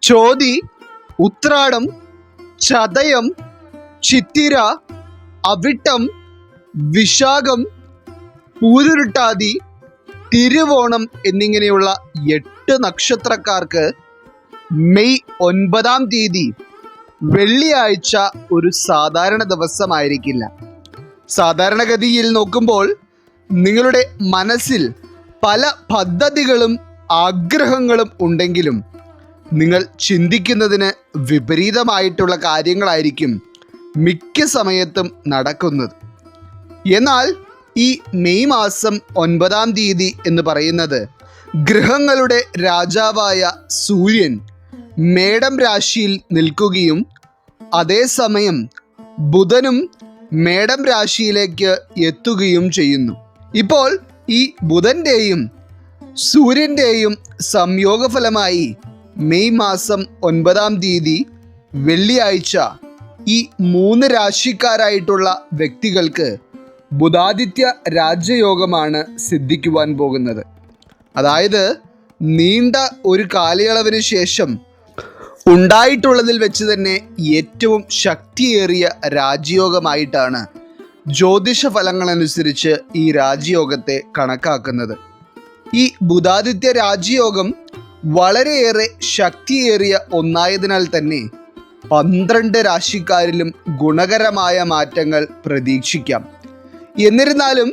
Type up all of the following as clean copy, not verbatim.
ചോതി, ഉത്രാടം, ചതയം, ചിത്തിര, അവിട്ടം, വിശാഖം, പൂരുരുട്ടാതി, തിരുവോണം എന്നിങ്ങനെയുള്ള 8 നക്ഷത്രക്കാർക്ക് മെയ് 9-ാം തീയതി വെള്ളിയാഴ്ച ഒരു സാധാരണ ദിവസമായിരിക്കില്ല. സാധാരണഗതിയിൽ നോക്കുമ്പോൾ നിങ്ങളുടെ മനസ്സിൽ പല പദ്ധതികളും ആഗ്രഹങ്ങളും ഉണ്ടെങ്കിലും നിങ്ങൾ ചിന്തിക്കുന്നതിന് വിപരീതമായിട്ടുള്ള കാര്യങ്ങളായിരിക്കും മിക്ക സമയത്തും നടക്കുന്നത്. എന്നാൽ ഈ മെയ് മാസം 9-ാം തീയതി എന്ന് പറയുന്നത് ഗ്രഹങ്ങളുടെ രാജാവായ സൂര്യൻ മേടം രാശിയിൽ നിൽക്കുകയും അതേസമയം ബുധനും മേടം രാശിയിലേക്ക് എത്തുകയും ചെയ്യുന്നു. ഇപ്പോൾ ഈ ബുധൻ്റെയും സൂര്യൻ്റെയും സംയോഗഫലമായി മെയ് മാസം 9-ാം തീയതി വെള്ളിയാഴ്ച ഈ 3 രാശിക്കാരായിട്ടുള്ള വ്യക്തികൾക്ക് ബുധാദിത്യ രാജയോഗമാണ് സിദ്ധിക്കുവാൻ പോകുന്നത്. അതായത് നീണ്ട ഒരു കാലയളവിന് ശേഷം ഉണ്ടായിട്ടുള്ളതിൽ വെച്ച് തന്നെ ഏറ്റവും ശക്തിയേറിയ രാജയോഗമായിട്ടാണ് ജ്യോതിഷ ഫലങ്ങളനുസരിച്ച് ഈ രാജയോഗത്തെ കണക്കാക്കുന്നത്. ഈ ബുധാദിത്യ രാജയോഗം വളരെയേറെ ശക്തിയേറിയ ഒന്നായതിനാൽ തന്നെ 12 രാശിക്കാരിലും ഗുണകരമായ മാറ്റങ്ങൾ പ്രതീക്ഷിക്കാം. എന്നിരുന്നാലും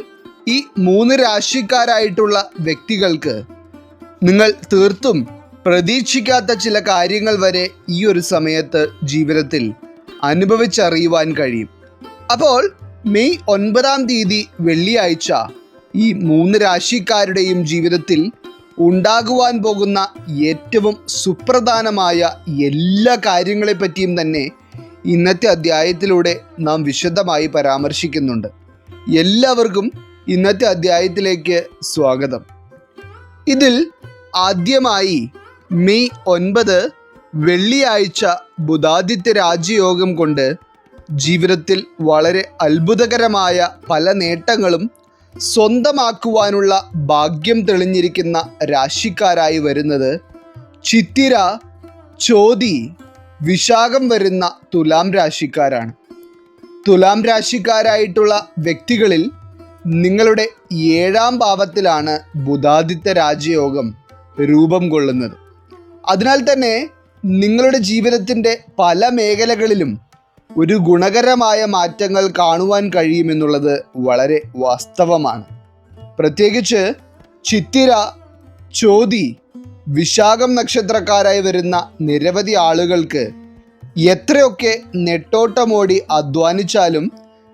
ഈ 3 രാശിക്കാരായിട്ടുള്ള വ്യക്തികൾക്ക് നിങ്ങൾ തീർത്തും പ്രതീക്ഷിക്കാത്ത ചില കാര്യങ്ങൾ വരെ ഈ ഒരു സമയത്ത് ജീവിതത്തിൽ അനുഭവിച്ചറിയുവാൻ കഴിയും. അപ്പോൾ മെയ് 9-ാം തീയതി വെള്ളിയാഴ്ച ഈ 3 രാശിക്കാരുടെയും ജീവിതത്തിൽ ഉണ്ടാകുവാൻ പോകുന്ന ഏറ്റവും സുപ്രധാനമായ എല്ലാ കാര്യങ്ങളെപ്പറ്റിയും തന്നെ ഇന്നത്തെ അധ്യായത്തിലൂടെ നാം വിശദമായി പരാമർശിക്കുന്നുണ്ട്. എല്ലാവർക്കും ഇന്നത്തെ അധ്യായത്തിലേക്ക് സ്വാഗതം. ഇതിൽ ആദ്യമായി മെയ് 9 വെള്ളിയാഴ്ച ബുധാദിത്യ രാജയോഗം കൊണ്ട് ജീവിതത്തിൽ വളരെ അത്ഭുതകരമായ പല നേട്ടങ്ങളും സ്വന്തമാക്കുവാനുള്ള ഭാഗ്യം തെളിഞ്ഞിരിക്കുന്ന രാശിക്കാരായി വരുന്നത് ചിത്തിര, ചോതി, വിശാഖം വരുന്ന തുലാം രാശിക്കാരാണ്. തുലാം രാശിക്കാരായിട്ടുള്ള വ്യക്തികളിൽ നിങ്ങളുടെ 7-ാം ഭാവത്തിലാണ് ബുധാദിത്യ രാജയോഗം രൂപം കൊള്ളുന്നത്. അതിനാൽ തന്നെ നിങ്ങളുടെ ജീവിതത്തിൻ്റെ പല മേഖലകളിലും ഒരു ഗുണകരമായ മാറ്റങ്ങൾ കാണുവാൻ കഴിയുമെന്നുള്ളത് വളരെ വാസ്തവമാണ്. പ്രത്യേകിച്ച് ചിത്തിര, ചോതി, വിശാഖം നക്ഷത്രക്കാരായി വരുന്ന നിരവധി ആളുകൾക്ക് എത്രയൊക്കെ നെട്ടോട്ടമോടി അധ്വാനിച്ചാലും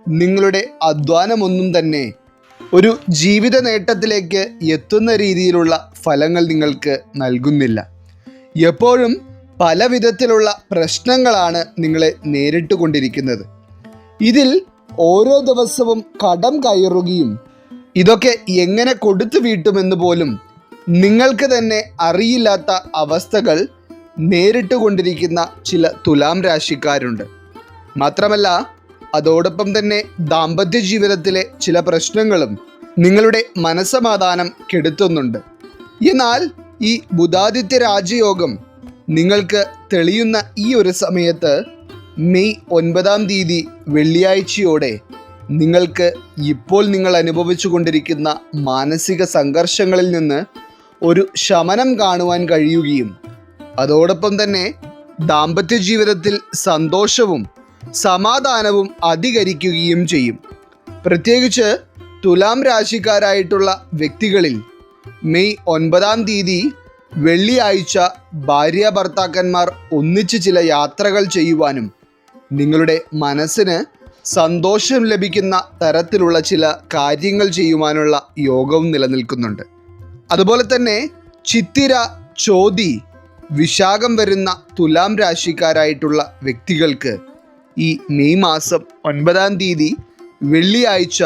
നിങ്ങളുടെ അധ്വാനമൊന്നും തന്നെ ഒരു ജീവിത നേട്ടത്തിലേക്ക് എത്തുന്ന രീതിയിലുള്ള ഫലങ്ങൾ നിങ്ങൾക്ക് നൽകുന്നില്ല. എപ്പോഴും പല വിധത്തിലുള്ള പ്രശ്നങ്ങളാണ് നിങ്ങളെ നേരിട്ട് കൊണ്ടിരിക്കുന്നത്. ഇതിൽ ഓരോ ദിവസവും കടം കയറുകയും ഇതൊക്കെ എങ്ങനെ കൊടുത്തു വീട്ടുമെന്ന് പോലും നിങ്ങൾക്ക് തന്നെ അറിയില്ലാത്ത അവസ്ഥകൾ നേരിട്ട് കൊണ്ടിരിക്കുന്ന ചില തുലാം രാശിക്കാരുണ്ട്. മാത്രമല്ല അതോടൊപ്പം തന്നെ ദാമ്പത്യ ജീവിതത്തിലെ ചില പ്രശ്നങ്ങളും നിങ്ങളുടെ മനസ്സമാധാനം കെടുത്തുന്നുണ്ട്. എന്നാൽ ഈ ബുധാദിത്യ രാജയോഗം നിങ്ങൾക്ക് തെളിയുന്ന ഈ ഒരു സമയത്ത് മെയ് 9-ാം തീയതി വെള്ളിയാഴ്ചയോടെ നിങ്ങൾക്ക് ഇപ്പോൾ നിങ്ങൾ അനുഭവിച്ചു കൊണ്ടിരിക്കുന്ന മാനസിക സംഘർഷങ്ങളിൽ നിന്ന് ഒരു ശമനം കാണുവാൻ കഴിയുകയും അതോടൊപ്പം തന്നെ ദാമ്പത്യ ജീവിതത്തിൽ സന്തോഷവും സമാധാനവും അധികരിക്കുകയും ചെയ്യും. പ്രത്യേകിച്ച് തുലാം രാശിക്കാരായിട്ടുള്ള വ്യക്തികളിൽ മെയ് 9-ാം തീയതി വെള്ളിയാഴ്ച ഭാര്യ ഭർത്താക്കന്മാർ ഒന്നിച്ച് ചില യാത്രകൾ ചെയ്യുവാനും നിങ്ങളുടെ മനസ്സിന് സന്തോഷം ലഭിക്കുന്ന തരത്തിലുള്ള ചില കാര്യങ്ങൾ ചെയ്യുവാനുള്ള യോഗവും നിലനിൽക്കുന്നുണ്ട്. അതുപോലെ തന്നെ ചിത്തിര, ചോതി, വിശാഖം വരുന്ന തുലാം രാശിക്കാരായിട്ടുള്ള വ്യക്തികൾക്ക് ഈ മെയ് മാസം 9-ാം തീയതി വെള്ളിയാഴ്ച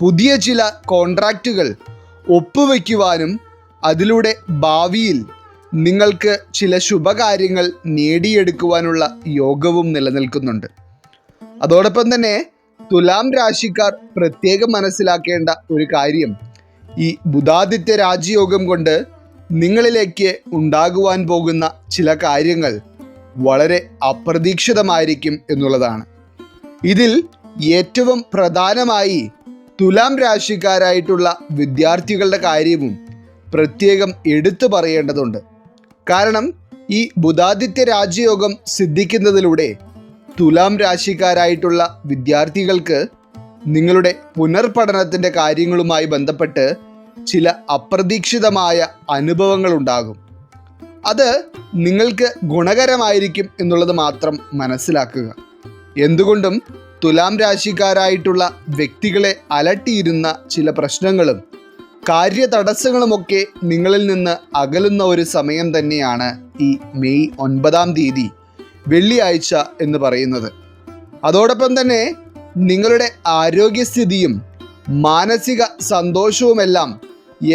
പുതിയ ചില കോൺട്രാക്റ്റുകൾ ഒപ്പുവെക്കുവാനും അതിലൂടെ ഭാവിയിൽ നിങ്ങൾക്ക് ചില ശുഭകാര്യങ്ങൾ നേടിയെടുക്കുവാനുള്ള യോഗവും നിലനിൽക്കുന്നുണ്ട്. അതോടൊപ്പം തന്നെ തുലാം രാശിക്കാർ പ്രത്യേകം മനസ്സിലാക്കേണ്ട ഒരു കാര്യം, ഈ ബുധാദിത്യ രാജയോഗം കൊണ്ട് നിങ്ങളിലേക്ക് ഉണ്ടാകുവാൻ പോകുന്ന ചില കാര്യങ്ങൾ വളരെ അപ്രതീക്ഷിതമായിരിക്കും എന്നുള്ളതാണ്. ഇതിൽ ഏറ്റവും പ്രധാനമായി തുലാം രാശിക്കാരായിട്ടുള്ള വിദ്യാർത്ഥികളുടെ കാര്യവും പ്രത്യേകം എടുത്തു പറയേണ്ടതുണ്ട്. കാരണം ഈ ബുധാദിത്യ രാജയോഗം സിദ്ധിക്കുന്നതിലൂടെ തുലാം രാശിക്കാരായിട്ടുള്ള വിദ്യാർത്ഥികൾക്ക് നിങ്ങളുടെ പുനർപഠനത്തിൻ്റെ കാര്യങ്ങളുമായി ബന്ധപ്പെട്ട് ചില അപ്രതീക്ഷിതമായ അനുഭവങ്ങൾ ഉണ്ടാകും. അത് നിങ്ങൾക്ക് ഗുണകരമായിരിക്കും എന്നുള്ളത് മാത്രം മനസ്സിലാക്കുക. എന്തുകൊണ്ടും തുലാം രാശിക്കാരായിട്ടുള്ള വ്യക്തികളെ അലട്ടിയിരുന്ന ചില പ്രശ്നങ്ങളും കാര്യതടസ്സങ്ങളുമൊക്കെ നിങ്ങളിൽ നിന്ന് അകലുന്ന ഒരു സമയം തന്നെയാണ് ഈ മെയ് 9-ാം തീയതി വെള്ളിയാഴ്ച എന്ന് പറയുന്നത്. അതോടൊപ്പം തന്നെ നിങ്ങളുടെ ആരോഗ്യസ്ഥിതിയും മാനസിക സന്തോഷവുമെല്ലാം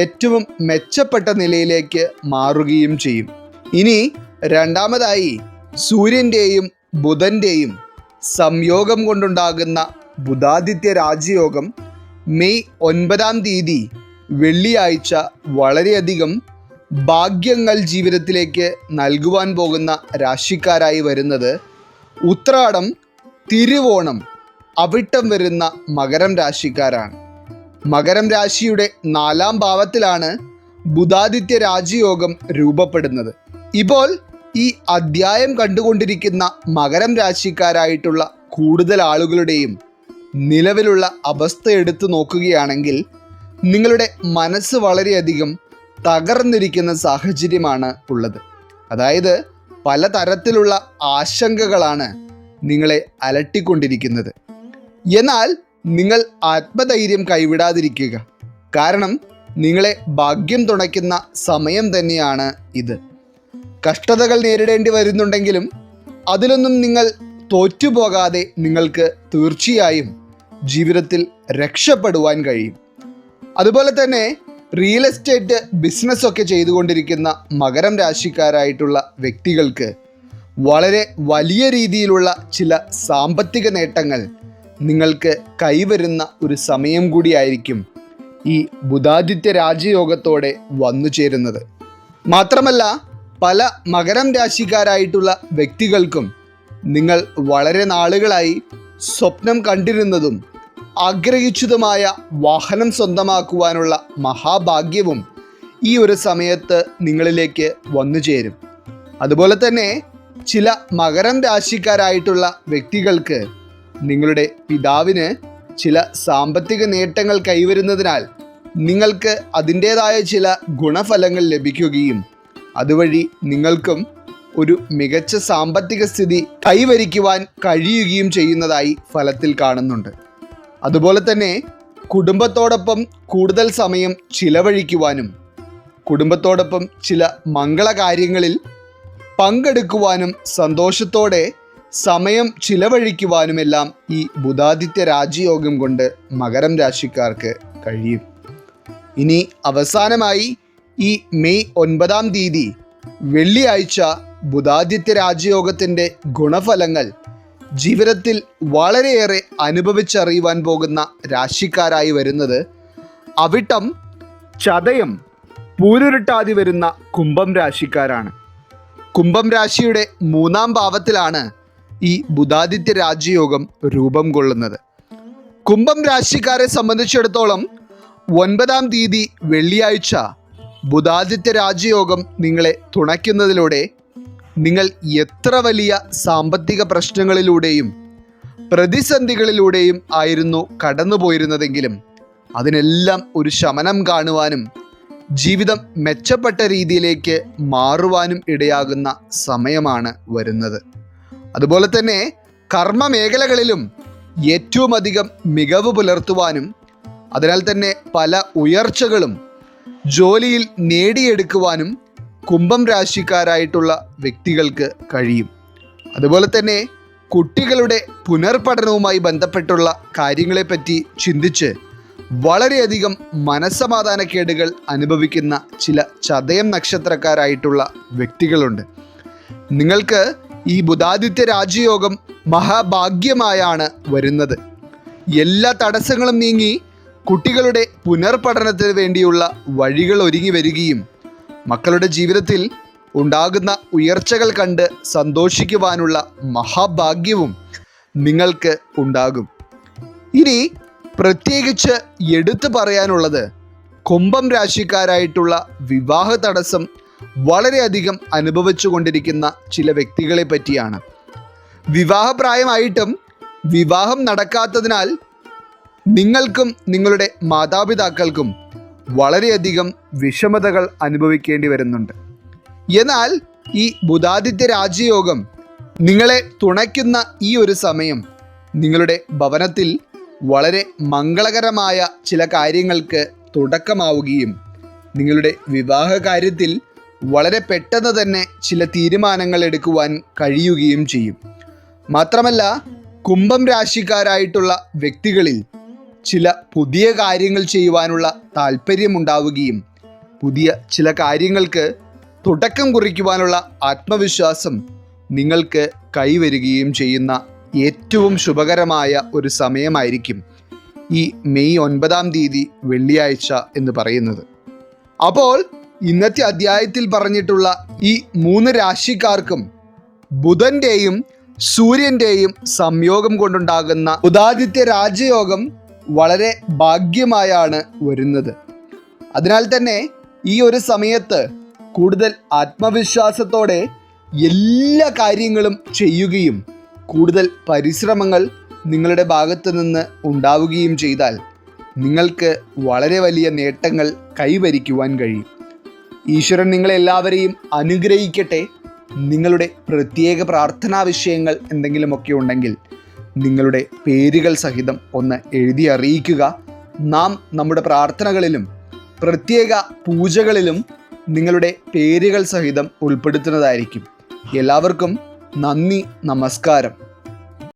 ഏറ്റവും മെച്ചപ്പെട്ട നിലയിലേക്ക് മാറുകയും ചെയ്യും. ഇനി രണ്ടാമതായി സൂര്യൻ്റെയും ബുധൻ്റെയും സംയോഗം കൊണ്ടുണ്ടാകുന്ന ബുധാദിത്യ രാജയോഗം മെയ് 9-ാം തീയതി വെള്ളിയാഴ്ച വളരെയധികം ഭാഗ്യങ്ങൾ ജീവിതത്തിലേക്ക് നൽകുവാൻ പോകുന്ന രാശിക്കാരായി വരുന്നത് ഉത്രാടം, തിരുവോണം, അവിട്ടം വരുന്ന മകരം രാശിക്കാരാണ്. മകരം രാശിയുടെ 4-ാം ഭാവത്തിലാണ് ബുധാദിത്യ രാജയോഗം രൂപപ്പെടുന്നത്. ഇപ്പോൾ ഈ അധ്യായം കണ്ടുകൊണ്ടിരിക്കുന്ന മകരം രാശിക്കാരായിട്ടുള്ള കൂടുതൽ ആളുകളുടെയും നിലവിലുള്ള അവസ്ഥ എടുത്തു നോക്കുകയാണെങ്കിൽ നിങ്ങളുടെ മനസ്സ് വളരെയധികം തകർന്നിരിക്കുന്ന സാഹചര്യമാണ് ഉള്ളത്. അതായത് പലതരത്തിലുള്ള ആശങ്കകളാണ് നിങ്ങളെ അലട്ടിക്കൊണ്ടിരിക്കുന്നത്. എന്നാൽ നിങ്ങൾ ആത്മധൈര്യം കൈവിടാതിരിക്കുക. കാരണം നിങ്ങളെ ഭാഗ്യം തുണയ്ക്കുന്ന സമയം തന്നെയാണ് ഇത്. കഷ്ടതകൾ നേരിടേണ്ടി വരുന്നുണ്ടെങ്കിലും അതിലൊന്നും നിങ്ങൾ തോറ്റുപോകാതെ നിങ്ങൾക്ക് തീർച്ചയായും ജീവിതത്തിൽ രക്ഷപ്പെടുവാൻ കഴിയും. അതുപോലെ തന്നെ റിയൽ എസ്റ്റേറ്റ് ബിസിനസ്സൊക്കെ ചെയ്തുകൊണ്ടിരിക്കുന്ന മകരം രാശിക്കാരായിട്ടുള്ള വ്യക്തികൾക്ക് വളരെ വലിയ രീതിയിലുള്ള ചില സാമ്പത്തിക നേട്ടങ്ങൾ നിങ്ങൾക്ക് കൈവരുന്ന ഒരു സമയം കൂടിയായിരിക്കും ഈ ബുധാദിത്യ രാജയോഗത്തോടെ വന്നു ചേരുന്നത്. മാത്രമല്ല പല മകരം രാശിക്കാരായിട്ടുള്ള വ്യക്തികൾക്കും നിങ്ങൾ വളരെ നാളുകളായി സ്വപ്നം കണ്ടിരുന്നതും ആഗ്രഹിച്ചതുമായ വാഹനം സ്വന്തമാക്കുവാനുള്ള മഹാഭാഗ്യവും ഈ ഒരു സമയത്ത് നിങ്ങളിലേക്ക് വന്നു ചേരും. അതുപോലെ തന്നെ ചില മകരം രാശിക്കാരായിട്ടുള്ള വ്യക്തികൾക്ക് നിങ്ങളുടെ പിതാവിന് ചില സാമ്പത്തിക നേട്ടങ്ങൾ കൈവരുന്നതിനാൽ നിങ്ങൾക്ക് അതിൻ്റേതായ ചില ഗുണഫലങ്ങൾ ലഭിക്കുകയും അതുവഴി നിങ്ങൾക്കും ഒരു മികച്ച സാമ്പത്തിക സ്ഥിതി കൈവരിക്കുവാൻ കഴിയുകയും ചെയ്യുന്നതായി ഫലത്തിൽ കാണുന്നുണ്ട്. അതുപോലെ തന്നെ കുടുംബത്തോടൊപ്പം കൂടുതൽ സമയം ചിലവഴിക്കുവാനും കുടുംബത്തോടൊപ്പം ചില മംഗളകാര്യങ്ങളിൽ പങ്കെടുക്കുവാനും സന്തോഷത്തോടെ സമയം ചിലവഴിക്കുവാനുമെല്ലാം ഈ ബുധാദിത്യ രാജയോഗം കൊണ്ട് മകരം രാശിക്കാർക്ക് കഴിയും. ഇനി അവസാനമായി ഈ മെയ് 9-ാം തീയതി വെള്ളിയാഴ്ച ബുധാദിത്യ രാജയോഗത്തിൻ്റെ ഗുണഫലങ്ങൾ ജീവിതത്തിൽ വളരെയേറെ അനുഭവിച്ചറിയുവാൻ പോകുന്ന രാശിക്കാരായി വരുന്നത് അവിട്ടം, ചതയം, പൂരുരുട്ടാതി വരുന്ന കുംഭം രാശിക്കാരാണ്. കുംഭം രാശിയുടെ 3-ാം ഭാവത്തിലാണ് ഈ ബുധാദിത്യ രാജയോഗം രൂപം കൊള്ളുന്നത്. കുംഭം രാശിക്കാരെ സംബന്ധിച്ചിടത്തോളം 9-ാം തീയതി വെള്ളിയാഴ്ച ബുധാദിത്യ രാജയോഗം നിങ്ങളെ തുണയ്ക്കുന്നതിലൂടെ നിങ്ങൾ എത്ര വലിയ സാമ്പത്തിക പ്രശ്നങ്ങളിലൂടെയും പ്രതിസന്ധികളിലൂടെയും ആയിരുന്നു കടന്നുപോയിരുന്നതെങ്കിലും അതിനെല്ലാം ഒരു ശമനം കാണുവാനും ജീവിതം മെച്ചപ്പെട്ട രീതിയിലേക്ക് മാറുവാനും ഇടയാകുന്ന സമയമാണ് വരുന്നത്. അതുപോലെ തന്നെ കർമ്മ മേഖലകളിലും ഏറ്റവും അധികം മികവ് പുലർത്തുവാനും അതിനാൽ തന്നെ പല ഉയർച്ചകളും ജോലിയിൽ നേടിയെടുക്കുവാനും കുംഭം രാശിക്കാരായിട്ടുള്ള വ്യക്തികൾക്ക് കഴിയും. അതുപോലെ തന്നെ കുട്ടികളുടെ പുനർപഠനവുമായി ബന്ധപ്പെട്ടുള്ള കാര്യങ്ങളെപ്പറ്റി ചിന്തിച്ച് വളരെയധികം മനസ്സമാധാനക്കേടുകൾ അനുഭവിക്കുന്ന ചില ചതയം നക്ഷത്രക്കാരായിട്ടുള്ള വ്യക്തികളുണ്ട്. നിങ്ങൾക്ക് ഈ ബുധാദിത്യ രാജയോഗം മഹാഭാഗ്യമായാണ് വരുന്നത്. എല്ലാ തടസ്സങ്ങളും നീങ്ങി കുട്ടികളുടെ പുനർപഠനത്തിന് വേണ്ടിയുള്ള വഴികൾ ഒരുങ്ങി വരികയും മക്കളുടെ ജീവിതത്തിൽ ഉണ്ടാകുന്ന ഉയർച്ചകൾ കണ്ട് സന്തോഷിക്കുവാനുള്ള മഹാഭാഗ്യവും നിങ്ങൾക്ക് ഉണ്ടാകും. ഇനി പ്രത്യേകിച്ച് എടുത്തു പറയാനുള്ളത് കുംഭം രാശിക്കാരായിട്ടുള്ള വിവാഹ തടസ്സം വളരെയധികം അനുഭവിച്ചു കൊണ്ടിരിക്കുന്ന ചില വ്യക്തികളെ പറ്റിയാണ്. വിവാഹപ്രായമായിട്ടും വിവാഹം നടക്കാത്തതിനാൽ നിങ്ങൾക്കും നിങ്ങളുടെ മാതാപിതാക്കൾക്കും വളരെയധികം വിഷമതകൾ അനുഭവിക്കേണ്ടി വരുന്നുണ്ട്. എന്നാൽ ഈ ബുധാദിത്യ രാജയോഗം നിങ്ങളെ തുണയ്ക്കുന്ന ഈ ഒരു സമയം നിങ്ങളുടെ ഭവനത്തിൽ വളരെ മംഗളകരമായ ചില കാര്യങ്ങൾക്ക് തുടക്കമാവുകയും നിങ്ങളുടെ വിവാഹ കാര്യത്തിൽ വളരെ പെട്ടെന്ന് തന്നെ ചില തീരുമാനങ്ങൾ എടുക്കുവാൻ കഴിയുകയും ചെയ്യും. മാത്രമല്ല, കുംഭം രാശിക്കാരായിട്ടുള്ള വ്യക്തികളിൽ ചില പുതിയ കാര്യങ്ങൾ ചെയ്യുവാനുള്ള താല്പര്യമുണ്ടാവുകയും പുതിയ ചില കാര്യങ്ങൾക്ക് തുടക്കം കുറിക്കുവാനുള്ള ആത്മവിശ്വാസം നിങ്ങൾക്ക് കൈവരുകയും ചെയ്യുന്ന ഏറ്റവും ശുഭകരമായ ഒരു സമയമായിരിക്കും ഈ മെയ് 9-ാം തീയതി വെള്ളിയാഴ്ച എന്ന് പറയുന്നത്. അപ്പോൾ ഇന്നത്തെ അധ്യായത്തിൽ പറഞ്ഞിട്ടുള്ള ഈ 3 രാശിക്കാർക്കും ബുധൻ്റെയും സൂര്യൻ്റെയും സംയോഗം കൊണ്ടുണ്ടാകുന്ന ബുധാദിത്യ രാജയോഗം വളരെ ഭാഗ്യമായാണ് വരുന്നത്. അതിനാൽ തന്നെ ഈ ഒരു സമയത്ത് കൂടുതൽ ആത്മവിശ്വാസത്തോടെ എല്ലാ കാര്യങ്ങളും ചെയ്യുകയും കൂടുതൽ പരിശ്രമങ്ങൾ നിങ്ങളുടെ ഭാഗത്ത് നിന്ന് ഉണ്ടാവുകയും ചെയ്താൽ നിങ്ങൾക്ക് വളരെ വലിയ നേട്ടങ്ങൾ കൈവരിക്കുവാൻ കഴിയും. ഈശ്വരൻ നിങ്ങളെല്ലാവരെയും അനുഗ്രഹിക്കട്ടെ. നിങ്ങളുടെ പ്രത്യേക പ്രാർത്ഥനാ വിഷയങ്ങൾ എന്തെങ്കിലുമൊക്കെ ഉണ്ടെങ്കിൽ നിങ്ങളുടെ പേരുകൾ സഹിതം ഒന്ന് എഴുതി അറിയിക്കുക. നാം നമ്മുടെ പ്രാർത്ഥനകളിലും പ്രത്യേക പൂജകളിലും നിങ്ങളുടെ പേരുകൾ സഹിതം ഉൾപ്പെടുത്തുന്നതായിരിക്കും. എല്ലാവർക്കും നന്ദി, നമസ്കാരം.